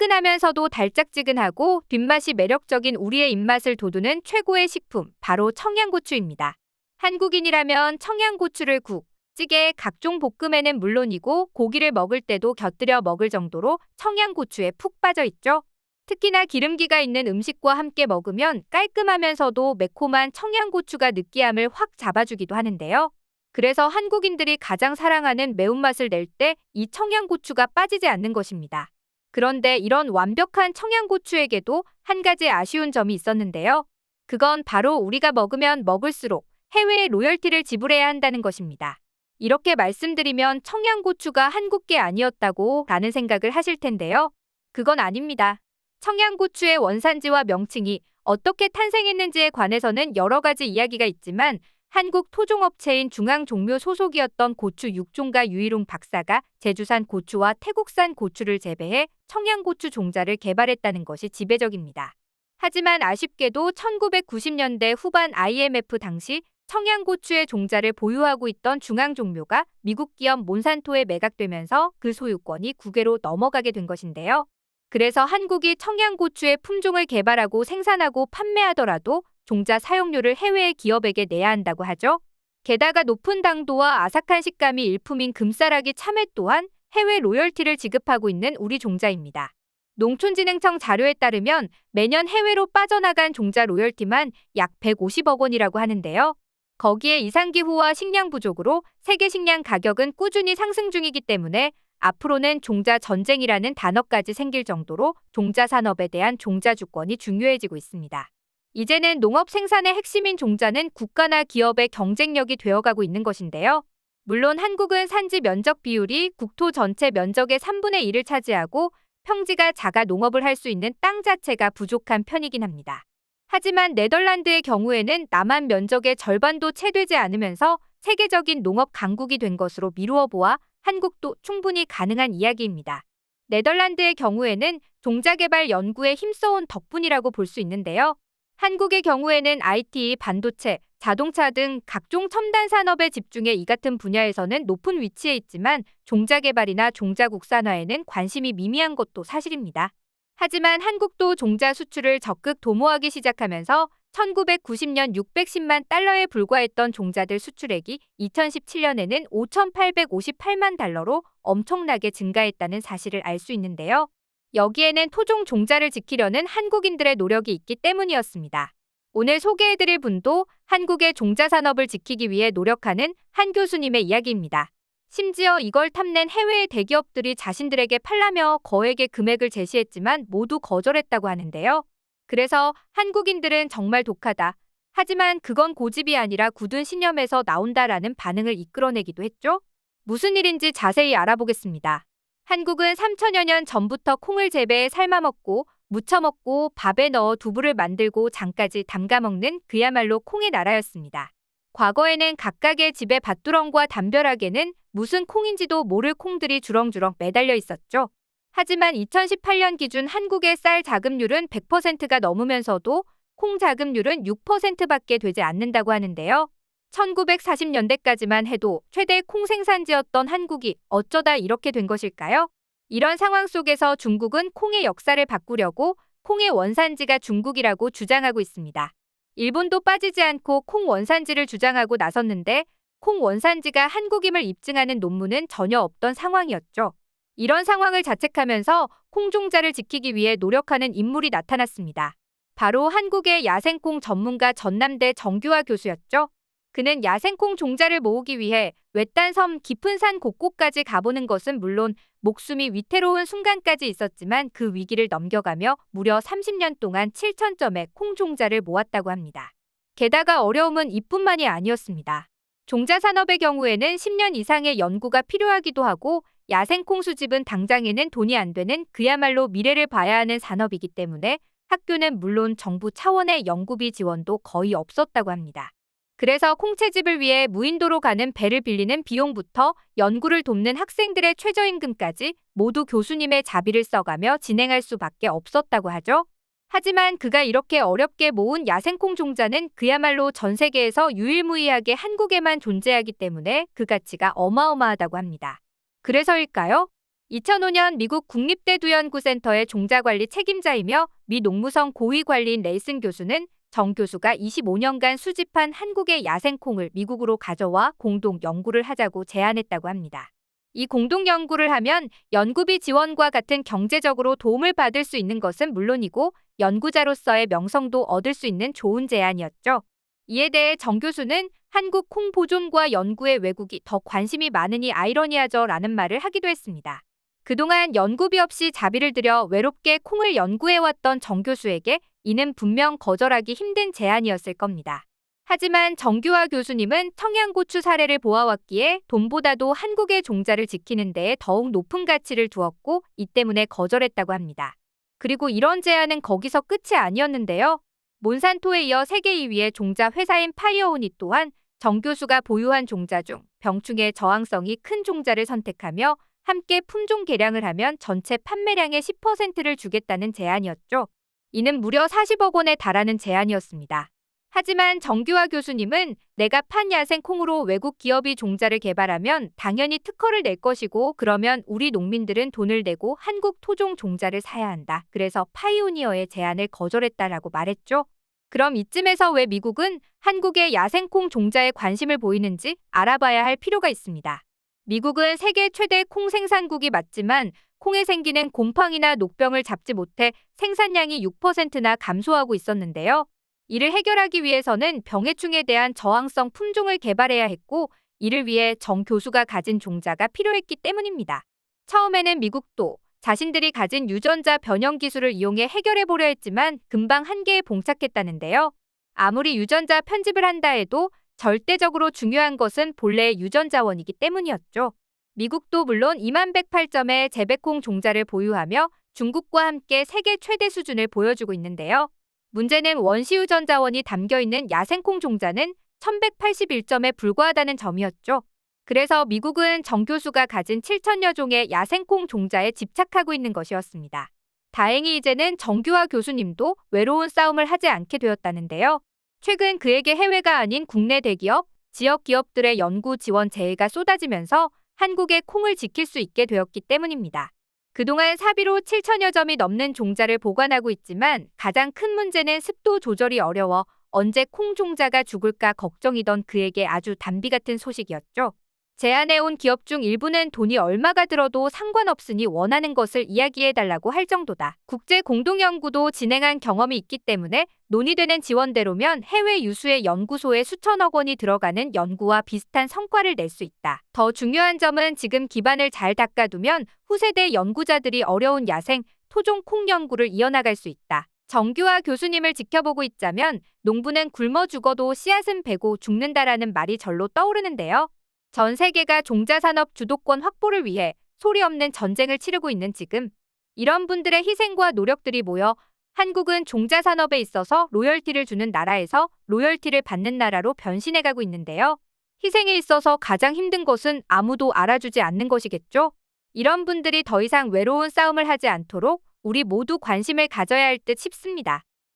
뜨끈하면서도 달짝지근하고 뒷맛이 매력적인 우리의 입맛을 돋우는 최고의 식품, 바로 청양고추입니다. 한국인이라면 청양고추를 국, 찌개, 각종 볶음에는 물론이고 고기를 먹을 때도 곁들여 먹을 정도로 청양고추에 푹 빠져 있죠. 특히나 기름기가 있는 음식과 함께 먹으면 깔끔하면서도 매콤한 청양고추가 느끼함을 확 잡아주기도 하는데요. 그래서 한국인들이 가장 사랑하는 매운맛을 낼 때 이 청양고추가 빠지지 않는 것입니다. 그런데 이런 완벽한 청양고추에게도 한 가지 아쉬운 점이 있었는데요. 그건 바로 우리가 먹으면 먹을수록 해외에 로열티를 지불해야 한다는 것입니다. 이렇게 말씀드리면 청양고추가 한국게 아니었다고 라는 생각을 하실 텐데요. 그건 아닙니다. 청양고추의 원산지와 명칭이 어떻게 탄생했는지에 관해서는 여러 가지 이야기가 있지만 한국 토종업체인 중앙종묘 소속이었던 고추 육종가 유일웅 박사가 제주산 고추와 태국산 고추를 재배해 청양고추 종자를 개발했다는 것이 지배적입니다. 하지만 아쉽게도 1990년대 후반 IMF 당시 청양고추의 종자를 보유하고 있던 중앙종묘가 미국 기업 몬산토에 매각되면서 그 소유권이 국외로 넘어가게 된 것인데요. 그래서 한국이 청양고추의 품종을 개발하고 생산하고 판매하더라도 종자 사용료를 해외의 기업에게 내야 한다고 하죠. 게다가 높은 당도와 아삭한 식감이 일품인 금싸라기 참외 또한 해외 로열티를 지급하고 있는 우리 종자입니다. 농촌진흥청 자료에 따르면 매년 해외로 빠져나간 종자 로열티만 약 150억 원이라고 하는데요. 거기에 이상기후와 식량 부족으로 세계 식량 가격은 꾸준히 상승 중이기 때문에 앞으로는 종자 전쟁이라는 단어까지 생길 정도로 종자 산업에 대한 종자 주권이 중요해지고 있습니다. 이제는 농업 생산의 핵심인 종자는 국가나 기업의 경쟁력이 되어가고 있는 것인데요. 물론 한국은 산지 면적 비율이 국토 전체 면적의 3분의 1을 차지하고 평지가 작아 농업을 할 수 있는 땅 자체가 부족한 편이긴 합니다. 하지만 네덜란드의 경우에는 남한 면적의 절반도 채 되지 않으면서 세계적인 농업 강국이 된 것으로 미루어 보아 한국도 충분히 가능한 이야기입니다. 네덜란드의 경우에는 종자 개발 연구에 힘써온 덕분이라고 볼 수 있는데요. 한국의 경우에는 IT, 반도체, 자동차 등 각종 첨단 산업에 집중해 이 같은 분야에서는 높은 위치에 있지만 종자 개발이나 종자 국산화에는 관심이 미미한 것도 사실입니다. 하지만 한국도 종자 수출을 적극 도모하기 시작하면서 1990년 610만 달러에 불과했던 종자들 수출액이 2017년에는 5,858만 달러로 엄청나게 증가했다는 사실을 알 수 있는데요. 여기에는 토종 종자를 지키려는 한국인들의 노력이 있기 때문이었습니다. 오늘 소개해드릴 분도 한국의 종자 산업을 지키기 위해 노력하는 한 교수님의 이야기입니다. 심지어 이걸 탐낸 해외의 대기업들이 자신들에게 팔라며 거액의 금액을 제시했지만 모두 거절했다고 하는데요. 그래서 한국인들은 정말 독하다. 하지만 그건 고집이 아니라 굳은 신념에서 나온다라는 반응을 이끌어내기도 했죠. 무슨 일인지 자세히 알아보겠습니다. 한국은 3천여 년 전부터 콩을 재배해 삶아먹고 무쳐먹고 밥에 넣어 두부를 만들고 장까지 담가먹는 그야말로 콩의 나라였습니다. 과거에는 각각의 집의 밭두렁과 담벼락에는 무슨 콩인지도 모를 콩들이 주렁주렁 매달려 있었죠. 하지만 2018년 기준 한국의 쌀 자급률은 100%가 넘으면서도 콩 자급률은 6%밖에 되지 않는다고 하는데요. 1940년대까지만 해도 최대 콩 생산지였던 한국이 어쩌다 이렇게 된 것일까요? 이런 상황 속에서 중국은 콩의 역사를 바꾸려고 콩의 원산지가 중국이라고 주장하고 있습니다. 일본도 빠지지 않고 콩 원산지를 주장하고 나섰는데 콩 원산지가 한국임을 입증하는 논문은 전혀 없던 상황이었죠. 이런 상황을 자책하면서 콩 종자를 지키기 위해 노력하는 인물이 나타났습니다. 바로 한국의 야생콩 전문가 전남대 정규화 교수였죠. 그는 야생콩 종자를 모으기 위해 외딴 섬 깊은 산 곳곳까지 가보는 것은 물론 목숨이 위태로운 순간까지 있었지만 그 위기를 넘겨가며 무려 30년 동안 7,000점의 콩 종자를 모았다고 합니다. 게다가 어려움은 이뿐만이 아니었습니다. 종자 산업의 경우에는 10년 이상의 연구가 필요하기도 하고 야생콩 수집은 당장에는 돈이 안 되는 그야말로 미래를 봐야 하는 산업이기 때문에 학교는 물론 정부 차원의 연구비 지원도 거의 없었다고 합니다. 그래서 콩채집을 위해 무인도로 가는 배를 빌리는 비용부터 연구를 돕는 학생들의 최저임금까지 모두 교수님의 자비를 써가며 진행할 수밖에 없었다고 하죠. 하지만 그가 이렇게 어렵게 모은 야생콩 종자는 그야말로 전 세계에서 유일무이하게 한국에만 존재하기 때문에 그 가치가 어마어마하다고 합니다. 그래서일까요? 2005년 미국 국립대두연구센터의 종자관리 책임자이며 미 농무성 고위 관리인 레이슨 교수는 정 교수가 25년간 수집한 한국의 야생콩을 미국으로 가져와 공동 연구를 하자고 제안했다고 합니다. 이 공동 연구를 하면 연구비 지원과 같은 경제적으로 도움을 받을 수 있는 것은 물론이고 연구자로서의 명성도 얻을 수 있는 좋은 제안이었죠. 이에 대해 정 교수는 한국 콩 보존과 연구에 외국이 더 관심이 많으니 아이러니하죠 라는 말을 하기도 했습니다. 그동안 연구비 없이 자비를 들여 외롭게 콩을 연구해왔던 정 교수에게 이는 분명 거절하기 힘든 제안이었을 겁니다. 하지만 정규화 교수님은 청양고추 사례를 보아왔기에 돈보다도 한국의 종자를 지키는 데에 더욱 높은 가치를 두었고 이 때문에 거절했다고 합니다. 그리고 이런 제안은 거기서 끝이 아니었는데요. 몬산토에 이어 세계 2위의 종자 회사인 파이어오니 또한 정 교수가 보유한 종자 중 병충해 저항성이 큰 종자를 선택하며 함께 품종 개량을 하면 전체 판매량의 10%를 주겠다는 제안이었죠. 이는 무려 40억 원에 달하는 제안이었습니다. 하지만 정규화 교수님은 내가 판 야생 콩으로 외국 기업이 종자를 개발하면 당연히 특허를 낼 것이고 그러면 우리 농민들은 돈을 내고 한국 토종 종자를 사야 한다. 그래서 파이오니어의 제안을 거절했다라고 말했죠. 그럼 이쯤에서 왜 미국은 한국의 야생콩 종자에 관심을 보이는지 알아봐야 할 필요가 있습니다. 미국은 세계 최대 콩 생산국이 맞지만 콩에 생기는 곰팡이나 녹병을 잡지 못해 생산량이 6%나 감소하고 있었는데요. 이를 해결하기 위해서는 병해충에 대한 저항성 품종을 개발해야 했고 이를 위해 정 교수가 가진 종자가 필요했기 때문입니다. 처음에는 미국도 자신들이 가진 유전자 변형 기술을 이용해 해결해보려 했지만 금방 한계에 봉착했다는데요. 아무리 유전자 편집을 한다 해도 절대적으로 중요한 것은 본래의 유전자원이기 때문이었죠. 미국도 물론 2108점의 재배콩 종자를 보유하며 중국과 함께 세계 최대 수준을 보여주고 있는데요. 문제는 원시 유전자원이 담겨있는 야생콩 종자는 1181점에 불과하다는 점이었죠. 그래서 미국은 정 교수가 가진 7천여 종의 야생콩 종자에 집착하고 있는 것이었습니다. 다행히 이제는 정규화 교수님도 외로운 싸움을 하지 않게 되었다는데요. 최근 그에게 해외가 아닌 국내 대기업, 지역 기업들의 연구 지원 제의가 쏟아지면서 한국의 콩을 지킬 수 있게 되었기 때문입니다. 그동안 사비로 7천여 점이 넘는 종자를 보관하고 있지만 가장 큰 문제는 습도 조절이 어려워 언제 콩 종자가 죽을까 걱정이던 그에게 아주 단비 같은 소식이었죠. 제안해온 기업 중 일부는 돈이 얼마가 들어도 상관없으니 원하는 것을 이야기해달라고 할 정도다. 국제 공동연구도 진행한 경험이 있기 때문에 논의되는 지원대로면 해외 유수의 연구소에 수천억 원이 들어가는 연구와 비슷한 성과를 낼 수 있다. 더 중요한 점은 지금 기반을 잘 닦아두면 후세대 연구자들이 어려운 야생, 토종 콩 연구를 이어나갈 수 있다. 정규화 교수님을 지켜보고 있자면 농부는 굶어 죽어도 씨앗은 베고 죽는다라는 말이 절로 떠오르는데요. 전 세계가 종자산업 주도권 확보를 위해 소리 없는 전쟁을 치르고 있는 지금 이런 분들의 희생과 노력들이 모여 한국은 종자산업에 있어서 로열티를 주는 나라에서 로열티를 받는 나라로 변신해가고 있는데요. 희생에 있어서 가장 힘든 것은 아무도 알아주지 않는 것이겠죠. 이런 분들이 더 이상 외로운 싸움을 하지 않도록 우리 모두 관심을 가져야 할 듯 싶습니다.